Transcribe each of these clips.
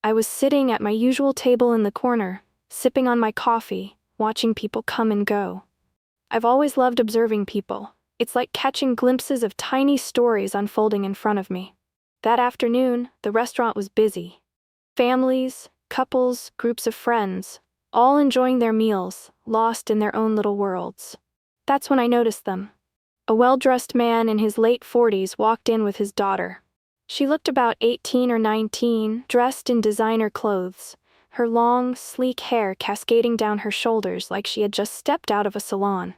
I was sitting at my usual table in the corner, sipping on my coffee, watching people come and go. I've always loved observing people. It's like catching glimpses of tiny stories unfolding in front of me. That afternoon, the restaurant was busy. Families, couples, groups of friends, all enjoying their meals, lost in their own little worlds. That's when I noticed them. A well-dressed man in his late 40s walked in with his daughter. She looked about 18 or 19, dressed in designer clothes, her long, sleek hair cascading down her shoulders like she had just stepped out of a salon.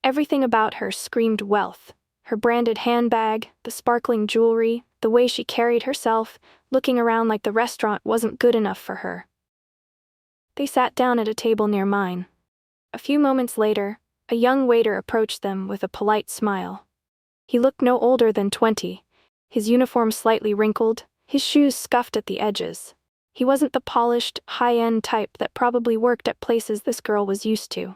Everything about her screamed wealth. Her branded handbag, the sparkling jewelry, the way she carried herself, looking around like the restaurant wasn't good enough for her. They sat down at a table near mine. A few moments later, a young waiter approached them with a polite smile. He looked no older than 20, his uniform slightly wrinkled, his shoes scuffed at the edges. He wasn't the polished, high-end type that probably worked at places this girl was used to.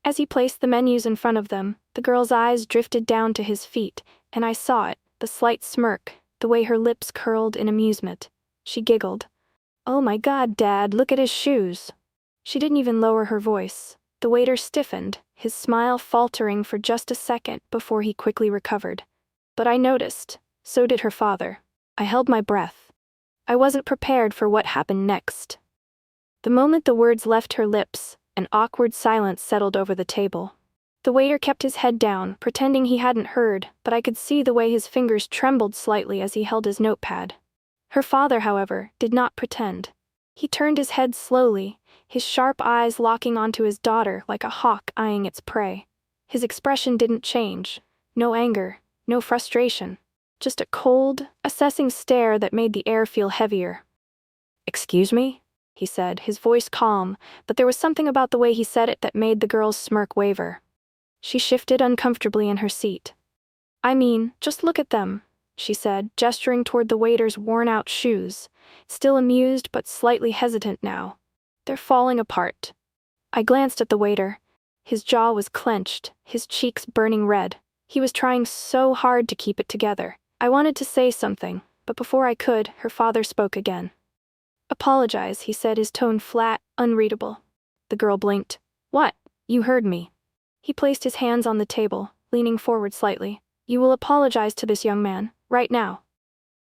As he placed the menus in front of them, the girl's eyes drifted down to his feet, and I saw it, the slight smirk, the way her lips curled in amusement. She giggled. "Oh my God, Dad, look at his shoes." She didn't even lower her voice. The waiter stiffened, his smile faltering for just a second before he quickly recovered. But I noticed, so did her father. I held my breath. I wasn't prepared for what happened next. The moment the words left her lips, an awkward silence settled over the table. The waiter kept his head down, pretending he hadn't heard, but I could see the way his fingers trembled slightly as he held his notepad. Her father, however, did not pretend. He turned his head slowly, his sharp eyes locking onto his daughter like a hawk eyeing its prey. His expression didn't change. No anger, no frustration. Just a cold, assessing stare that made the air feel heavier. "Excuse me?" he said, his voice calm, but there was something about the way he said it that made the girl's smirk waver. She shifted uncomfortably in her seat. "I mean, just look at them," she said, gesturing toward the waiter's worn-out shoes, still amused but slightly hesitant now. "They're falling apart." I glanced at the waiter. His jaw was clenched, his cheeks burning red. He was trying so hard to keep it together. I wanted to say something, but before I could, her father spoke again. "Apologize," he said, his tone flat, unreadable. The girl blinked. "What? You heard me." He placed his hands on the table, leaning forward slightly. "You will apologize to this young man, right now."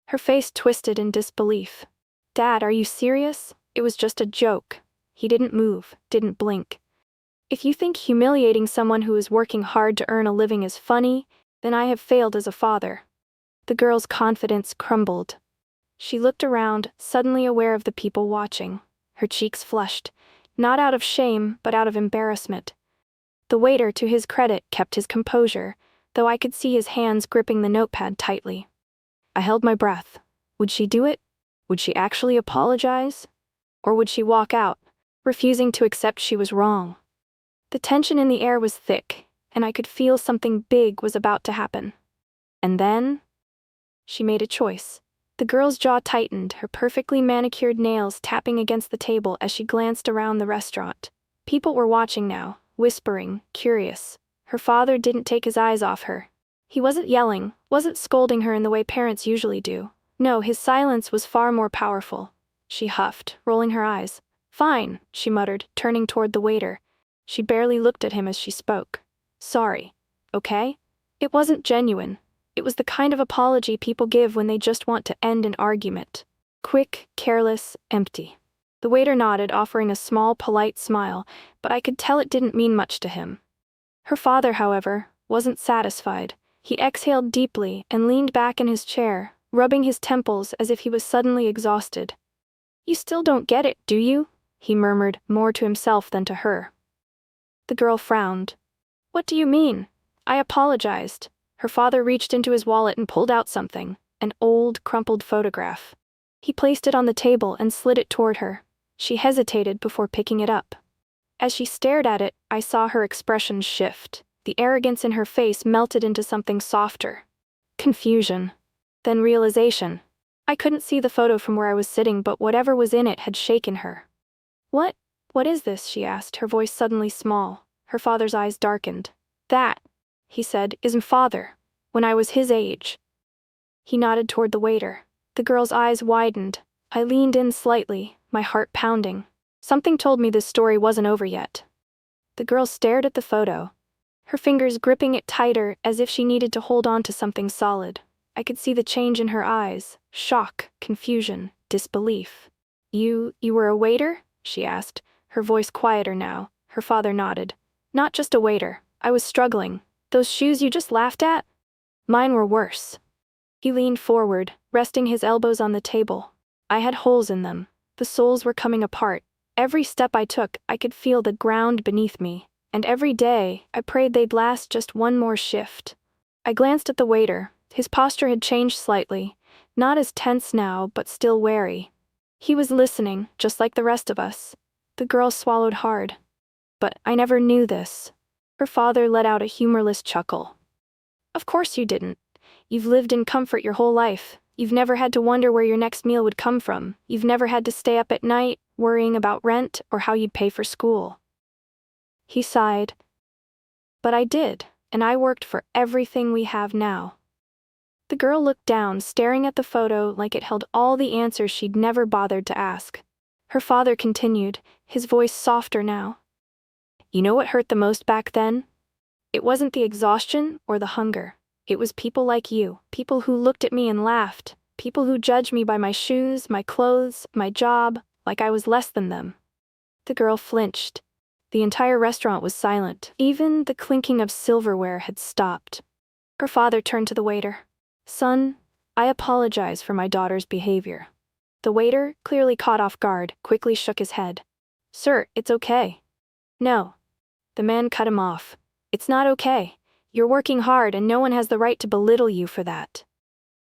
Her face twisted in disbelief. "Dad, are you serious? It was just a joke." He didn't move, didn't blink. "If you think humiliating someone who is working hard to earn a living is funny, then I have failed as a father." The girl's confidence crumbled. She looked around, suddenly aware of the people watching. Her cheeks flushed, not out of shame, but out of embarrassment. The waiter, to his credit, kept his composure, though I could see his hands gripping the notepad tightly. I held my breath. Would she do it? Would she actually apologize? Or would she walk out, refusing to accept she was wrong? The tension in the air was thick, and I could feel something big was about to happen. And then she made a choice. The girl's jaw tightened, her perfectly manicured nails tapping against the table as she glanced around the restaurant. People were watching now, whispering, curious. Her father didn't take his eyes off her. He wasn't yelling, wasn't scolding her in the way parents usually do. No, his silence was far more powerful. She huffed, rolling her eyes. "Fine," she muttered, turning toward the waiter. She barely looked at him as she spoke. "Sorry. Okay?" It wasn't genuine. It was the kind of apology people give when they just want to end an argument. Quick, careless, empty. The waiter nodded, offering a small, polite smile, but I could tell it didn't mean much to him. Her father, however, wasn't satisfied. He exhaled deeply and leaned back in his chair, rubbing his temples as if he was suddenly exhausted. "You still don't get it, do you?" he murmured, more to himself than to her. The girl frowned. "What do you mean?" I apologized. Her father reached into his wallet and pulled out something, an old, crumpled photograph. He placed it on the table and slid it toward her. She hesitated before picking it up. As she stared at it, I saw her expression shift. The arrogance in her face melted into something softer. Confusion. Then realization. I couldn't see the photo from where I was sitting, but whatever was in it had shaken her. What is this?" she asked, her voice suddenly small. Her father's eyes darkened. "That," he said, "is my father. When I was his age." He nodded toward the waiter. The girl's eyes widened. I leaned in slightly, my heart pounding. Something told me this story wasn't over yet. The girl stared at the photo, her fingers gripping it tighter as if she needed to hold on to something solid. I could see the change in her eyes: shock, confusion, disbelief. You were a waiter?" she asked, her voice quieter now. Her father nodded. "Not just a waiter. I was struggling. Those shoes you just laughed at? Mine were worse." He leaned forward, resting his elbows on the table. I had holes in them. The soles were coming apart. Every step I took, I could feel the ground beneath me, and every day, I prayed they'd last just one more shift. I glanced at the waiter. His posture had changed slightly, not as tense now, but still wary. He was listening, just like the rest of us. The girl swallowed hard. "But I never knew this." Her father let out a humorless chuckle. "Of course you didn't. You've lived in comfort your whole life. You've never had to wonder where your next meal would come from. You've never had to stay up at night, worrying about rent or how you'd pay for school." He sighed. "But I did, and I worked for everything we have now." The girl looked down, staring at the photo like it held all the answers she'd never bothered to ask. Her father continued, his voice softer now. "You know what hurt the most back then? It wasn't the exhaustion or the hunger. It was people like you, people who looked at me and laughed, people who judged me by my shoes, my clothes, my job, like I was less than them." The girl flinched. The entire restaurant was silent. Even the clinking of silverware had stopped. Her father turned to the waiter. "Son, I apologize for my daughter's behavior." The waiter, clearly caught off guard, quickly shook his head. "Sir, it's okay." "No." The man cut him off. "It's not okay. You're working hard and no one has the right to belittle you for that."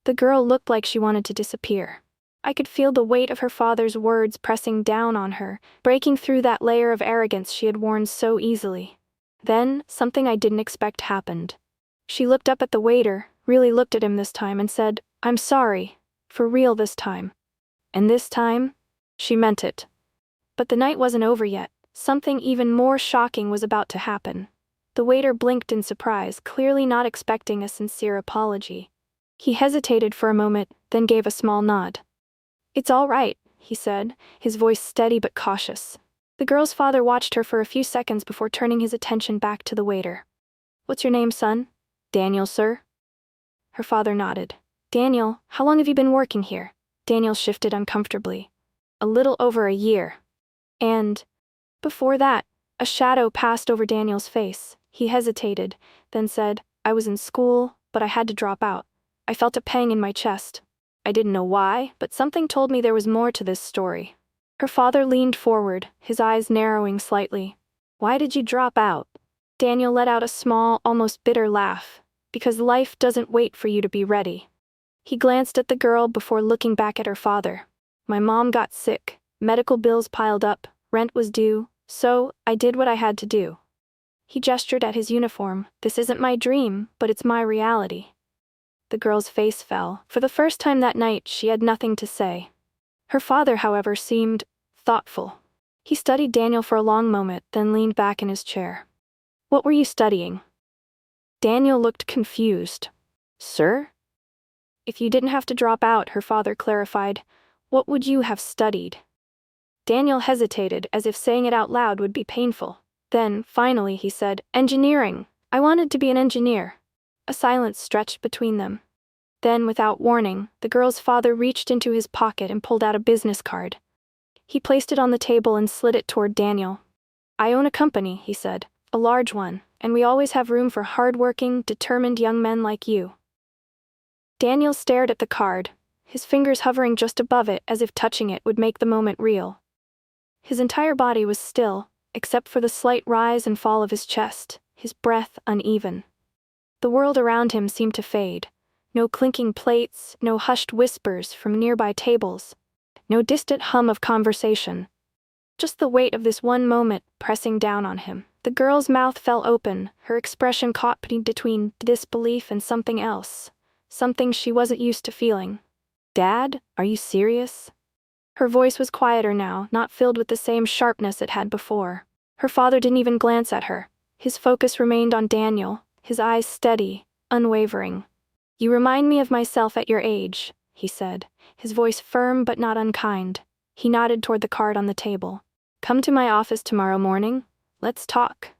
The girl looked like she wanted to disappear. I could feel the weight of her father's words pressing down on her, breaking through that layer of arrogance she had worn so easily. Then, something I didn't expect happened. She looked up at the waiter, really looked at him this time, and said, "I'm sorry, for real this time." And this time, she meant it. But the night wasn't over yet. Something even more shocking was about to happen. The waiter blinked in surprise, clearly not expecting a sincere apology. He hesitated for a moment, then gave a small nod. "It's all right," he said, his voice steady but cautious. The girl's father watched her for a few seconds before turning his attention back to the waiter. "What's your name, son?" "Daniel, sir." Her father nodded. "Daniel, how long have you been working here?" Daniel shifted uncomfortably. "A little over a year." "And before that," a shadow passed over Daniel's face. He hesitated, then said, "I was in school, but I had to drop out. I felt a pang in my chest. I didn't know why, but something told me there was more to this story." Her father leaned forward, his eyes narrowing slightly. "Why did you drop out?" Daniel let out a small, almost bitter laugh. "Because life doesn't wait for you to be ready." He glanced at the girl before looking back at her father. "My mom got sick, medical bills piled up, rent was due, so I did what I had to do." He gestured at his uniform. "This isn't my dream, but it's my reality." The girl's face fell. For the first time that night, she had nothing to say. Her father, however, seemed thoughtful. He studied Daniel for a long moment, then leaned back in his chair. "What were you studying?" Daniel looked confused. "Sir?" "If you didn't have to drop out," her father clarified, "what would you have studied?" Daniel hesitated, as if saying it out loud would be painful. Then, finally, he said, "Engineering. I wanted to be an engineer." A silence stretched between them. Then, without warning, the girl's father reached into his pocket and pulled out a business card. He placed it on the table and slid it toward Daniel. "I own a company," he said, "a large one, and we always have room for hard-working, determined young men like you." Daniel stared at the card, his fingers hovering just above it as if touching it would make the moment real. His entire body was still, except for the slight rise and fall of his chest, his breath uneven. The world around him seemed to fade. No clinking plates, no hushed whispers from nearby tables, no distant hum of conversation. Just the weight of this one moment pressing down on him. The girl's mouth fell open, her expression caught between disbelief and something else, something she wasn't used to feeling. "Dad, are you serious?" Her voice was quieter now, not filled with the same sharpness it had before. Her father didn't even glance at her. His focus remained on Daniel, his eyes steady, unwavering. "You remind me of myself at your age," he said, his voice firm but not unkind. He nodded toward the card on the table. "Come to my office tomorrow morning. Let's talk."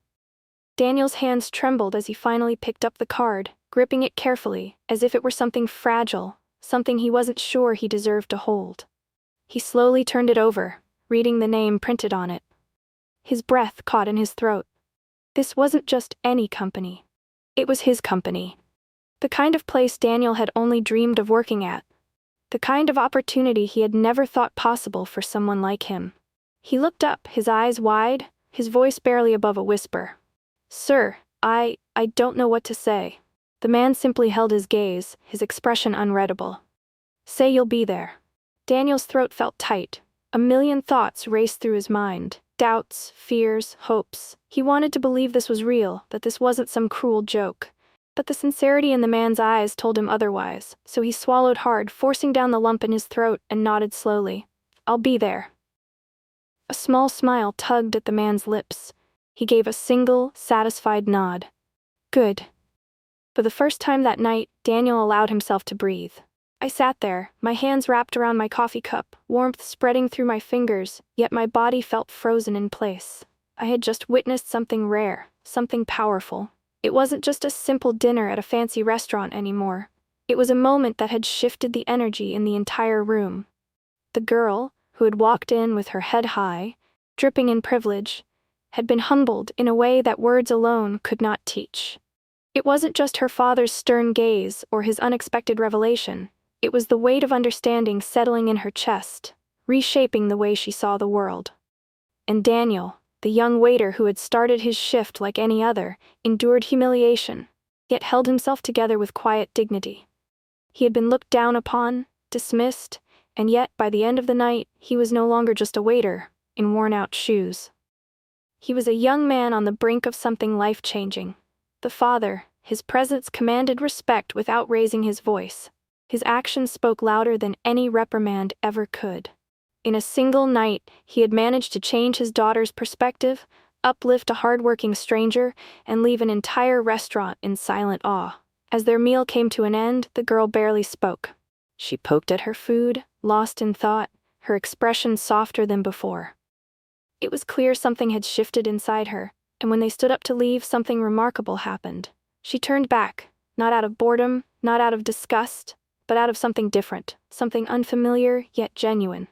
Daniel's hands trembled as he finally picked up the card, gripping it carefully, as if it were something fragile, something he wasn't sure he deserved to hold. He slowly turned it over, reading the name printed on it. His breath caught in his throat. This wasn't just any company. It was his company. The kind of place Daniel had only dreamed of working at. The kind of opportunity he had never thought possible for someone like him. He looked up, his eyes wide, his voice barely above a whisper. "Sir, I don't know what to say." The man simply held his gaze, his expression unreadable. "Say you'll be there." Daniel's throat felt tight. A million thoughts raced through his mind. Doubts, fears, hopes. He wanted to believe this was real, that this wasn't some cruel joke. But the sincerity in the man's eyes told him otherwise, so he swallowed hard, forcing down the lump in his throat, and nodded slowly. "I'll be there." A small smile tugged at the man's lips. He gave a single, satisfied nod. "Good." For the first time that night, Daniel allowed himself to breathe. I sat there, my hands wrapped around my coffee cup, warmth spreading through my fingers, yet my body felt frozen in place. I had just witnessed something rare, something powerful. It wasn't just a simple dinner at a fancy restaurant anymore. It was a moment that had shifted the energy in the entire room. The girl, who had walked in with her head high, dripping in privilege, had been humbled in a way that words alone could not teach. It wasn't just her father's stern gaze or his unexpected revelation. It was the weight of understanding settling in her chest, reshaping the way she saw the world. And Daniel, the young waiter who had started his shift like any other, endured humiliation, yet held himself together with quiet dignity. He had been looked down upon, dismissed, and yet, by the end of the night, he was no longer just a waiter, in worn-out shoes. He was a young man on the brink of something life-changing. The father, his presence commanded respect without raising his voice. His actions spoke louder than any reprimand ever could. In a single night, he had managed to change his daughter's perspective, uplift a hard-working stranger, and leave an entire restaurant in silent awe. As their meal came to an end, the girl barely spoke. She poked at her food, lost in thought, her expression softer than before. It was clear something had shifted inside her, and when they stood up to leave, something remarkable happened. She turned back, not out of boredom, not out of disgust, but out of something different, something unfamiliar yet genuine.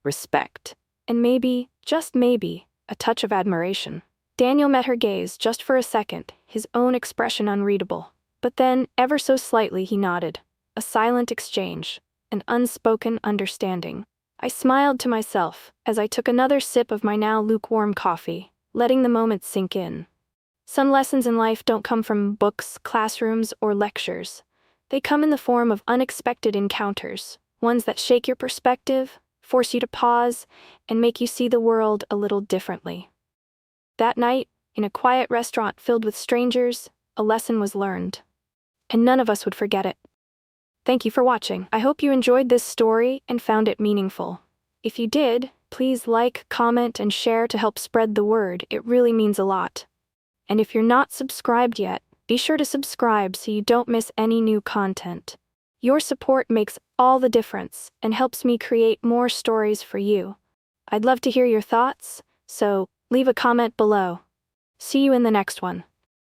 Respect. And maybe, just maybe, a touch of admiration. Daniel met her gaze just for a second, his own expression unreadable. But then, ever so slightly, he nodded. A silent exchange, an unspoken understanding. I smiled to myself as I took another sip of my now lukewarm coffee, letting the moment sink in. Some lessons in life don't come from books, classrooms, or lectures. They come in the form of unexpected encounters, ones that shake your perspective, force you to pause, and make you see the world a little differently. That night, in a quiet restaurant filled with strangers, a lesson was learned. And none of us would forget it. Thank you for watching. I hope you enjoyed this story and found it meaningful. If you did, please like, comment, and share to help spread the word. It really means a lot. And if you're not subscribed yet, be sure to subscribe so you don't miss any new content. Your support makes all the difference and helps me create more stories for you. I'd love to hear your thoughts, so leave a comment below. See you in the next one.